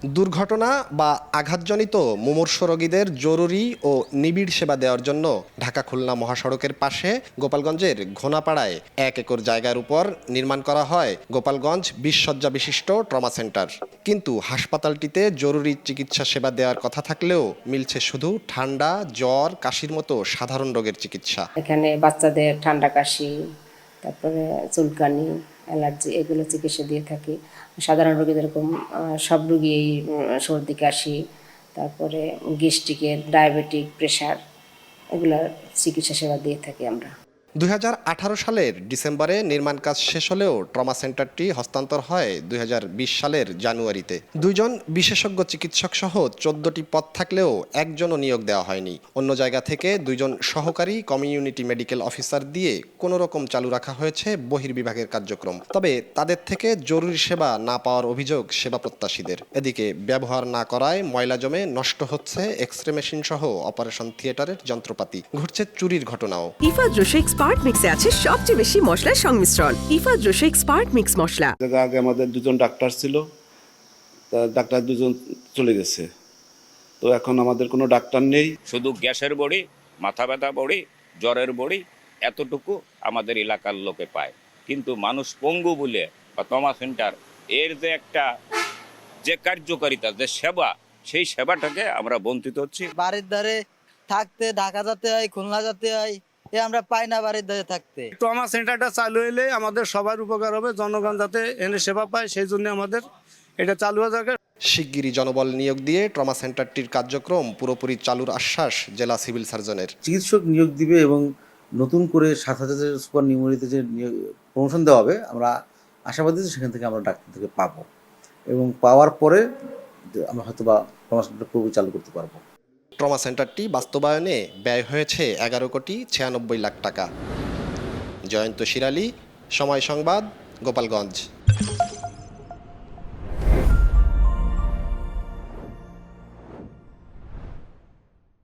দুর্ঘটনা বা আঘাতজনিত মুমূর্ষ রোগীদের জরুরি ও নিবিড় সেবা দেওয়ার জন্য ঢাকা খুলনা মহাসড়কের পাশে গোপালগঞ্জের ঘোনাপাড়ায় 1 একর জায়গার উপর নির্মাণ করা হয় গোপালগঞ্জ 20 শয্যা বিশিষ্ট ট্রমা সেন্টার। কিন্তু হাসপাতালটিতে জরুরি চিকিৎসা সেবা দেওয়ার কথা থাকলেও মিলছে শুধু ঠান্ডা, জ্বর, কাশির মতো সাধারণ রোগের চিকিৎসা। এখানে বাচ্চাদের ঠান্ডা, কাশি, তারপরে চুলকানি, অ্যালার্জি এগুলো চিকিৎসা দিয়ে থাকি। সাধারণ রোগী যেরকম সব রোগী সর্দি, কাশি, তারপরে গ্যাস্ট্রিকের, ডায়াবেটিক, প্রেশার এগুলোর চিকিৎসা সেবা দিয়ে থাকি আমরা। 2018 সালের ডিসেম্বরে নির্মাণ কাজ শেষ হলেও ট্রমা সেন্টারটি হস্তান্তর হয় 2020 সালের জানুয়ারিতে। 2 জন বিশেষজ্ঞ চিকিৎসক সহ 14টি পদ থাকলেও একজনও নিয়োগ দেওয়া হয়নি। অন্য জায়গা থেকে 2 জন সহকারী কমিউনিটি মেডিকেল অফিসার দিয়ে কোনো রকম চালু রাখা হয়েছে বহির্বিভাগের কার্যক্রম। তবে তাদের থেকে জরুরি সেবা না পাওয়ার অভিযোগ সেবা প্রত্যাশীদের। এদিকে ব্যবহার না করায় ময়লা জমে নষ্ট হচ্ছে এক্স-রে মেশিন সহ অপারেশন থিয়েটারের যন্ত্রপাতি। ঘটছে চুরির ঘটনাও। ইফাদ রসিক স্পার্ট মিক্সে আছে সবচেয়ে বেশি মশলার সংমিশ্রণ। ইফাদ রসিক স্পার্ট মিক্স মশলা। আগে আমাদের 2 জন ডাক্তার ছিল, তা ডাক্তার 2 জন চলে গেছে, তো এখন আমাদের কোনো ডাক্তার নেই। শুধু গ্যাসের বড়ি, মাথা ব্যথা বড়ি, জ্বরের বড়ি এতটুকু আমাদের এলাকার লোকে পায়। কিন্তু মানুষ পঙ্গু বলে বা ট্রমা সেন্টার এর যে একটা যে কার্যকারিতা, যে সেবা, সেই সেবাটাকে আমরা বঞ্চিত হচ্ছি। বাড়ির ধারে থাকতে ঢাকা যেতে হয়, খুলনা যেতে হয়, আমরা পাই না বাড়ির ধারে থাকতে। ট্রমা সেন্টারটা চালু হলে আমাদের সবার উপকার হবে, জনগণ যাতে এনে সেবা পায়, সেই জন্য আমাদের এটা চালু হওয়া দরকার। শিগগিরই জনবল নিয়োগ দিয়ে ট্রমা সেন্টারটির কার্যক্রম পুরোপুরি চালুর আশ্বাস জেলা সিভিল সার্জনের। চিকিৎসক নিয়োগ দিবে এবং নতুন করে 7,000 সুপার নিউমোনিতে যে প্রমোশন দেওয়া হবে, আমরা আশাবাদী যে সেখান থেকে আমরা ডাক্তার থেকে পাবো এবং পাওয়ার পরে আমরা হয়তো বা ট্রমা সেন্টার পুরোপুরি চালু করতে পারবো। ট্রমা সেন্টারটি বাস্তবায়নে ব্যয় হয়েছে 11,96,00,000 টাকা। জয়ন্ত শিরালী, সময় সংবাদ, গোপালগঞ্জ।